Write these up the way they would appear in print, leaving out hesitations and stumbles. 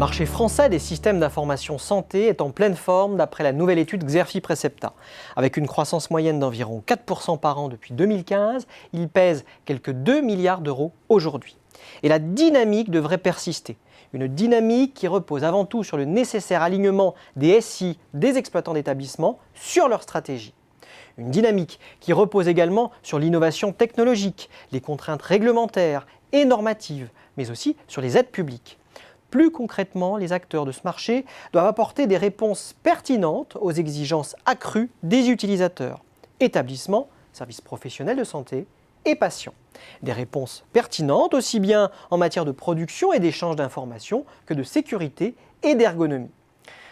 marché français des systèmes d'information santé est en pleine forme d'après la nouvelle étude Xerfi-Precepta. Avec une croissance moyenne d'environ 4% par an depuis 2015, il pèse quelques 2 milliards d'euros aujourd'hui. Et la dynamique devrait persister. Une dynamique qui repose avant tout sur le nécessaire alignement des SI, des exploitants d'établissements, sur leur stratégie. Une dynamique qui repose également sur l'innovation technologique, les contraintes réglementaires et normatives, mais aussi sur les aides publiques. Plus concrètement, les acteurs de ce marché doivent apporter des réponses pertinentes aux exigences accrues des utilisateurs, établissements, services professionnels de santé et patients. Des réponses pertinentes aussi bien en matière de production et d'échange d'informations que de sécurité et d'ergonomie.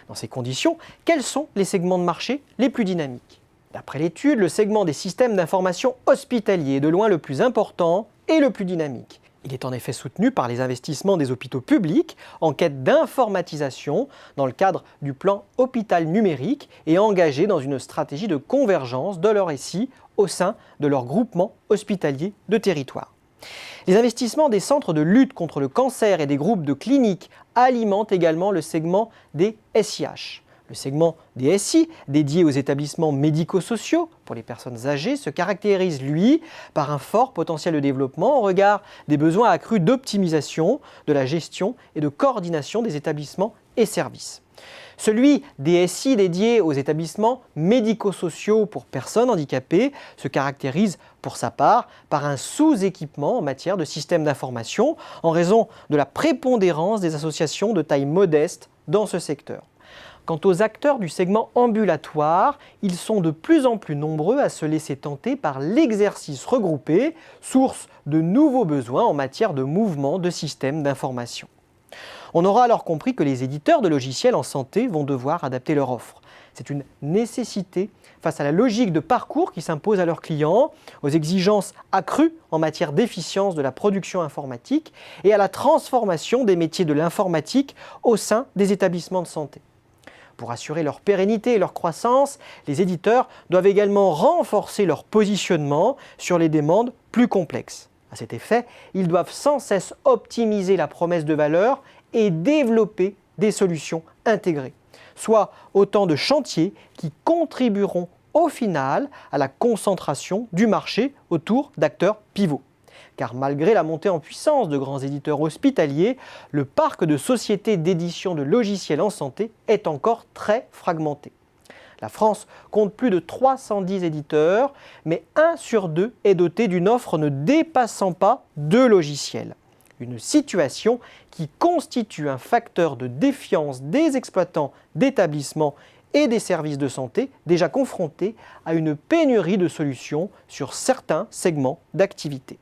Dans ces conditions, quels sont les segments de marché les plus dynamiques ? D'après l'étude, le segment des systèmes d'information hospitaliers est de loin le plus important et le plus dynamique. Il est en effet soutenu par les investissements des hôpitaux publics en quête d'informatisation dans le cadre du plan hôpital numérique et engagé dans une stratégie de convergence de leur SI au sein de leur groupement hospitalier de territoire. Les investissements des centres de lutte contre le cancer et des groupes de cliniques alimentent également le segment des SIH. Le segment des SI, dédié aux établissements médico-sociaux pour les personnes âgées, se caractérise, lui, par un fort potentiel de développement au regard des besoins accrus d'optimisation, de la gestion et de coordination des établissements et services. Celui des SI dédiés aux établissements médico-sociaux pour personnes handicapées se caractérise pour sa part par un sous-équipement en matière de systèmes d'information en raison de la prépondérance des associations de taille modeste dans ce secteur. Quant aux acteurs du segment ambulatoire, ils sont de plus en plus nombreux à se laisser tenter par l'exercice regroupé, source de nouveaux besoins en matière de mouvement de systèmes d'information. On aura alors compris que les éditeurs de logiciels en santé vont devoir adapter leur offre. C'est une nécessité face à la logique de parcours qui s'impose à leurs clients, aux exigences accrues en matière d'efficience de la production informatique et à la transformation des métiers de l'informatique au sein des établissements de santé. Pour assurer leur pérennité et leur croissance, les éditeurs doivent également renforcer leur positionnement sur les demandes plus complexes. À cet effet, ils doivent sans cesse optimiser la promesse de valeur et développer des solutions intégrées, soit autant de chantiers qui contribueront au final à la concentration du marché autour d'acteurs pivots. Car malgré la montée en puissance de grands éditeurs hospitaliers, le parc de sociétés d'édition de logiciels en santé est encore très fragmenté. La France compte plus de 310 éditeurs, mais 1 sur 2 est doté d'une offre ne dépassant pas 2 logiciels. Une situation qui constitue un facteur de défiance des exploitants d'établissements et des services de santé déjà confrontés à une pénurie de solutions sur certains segments d'activité.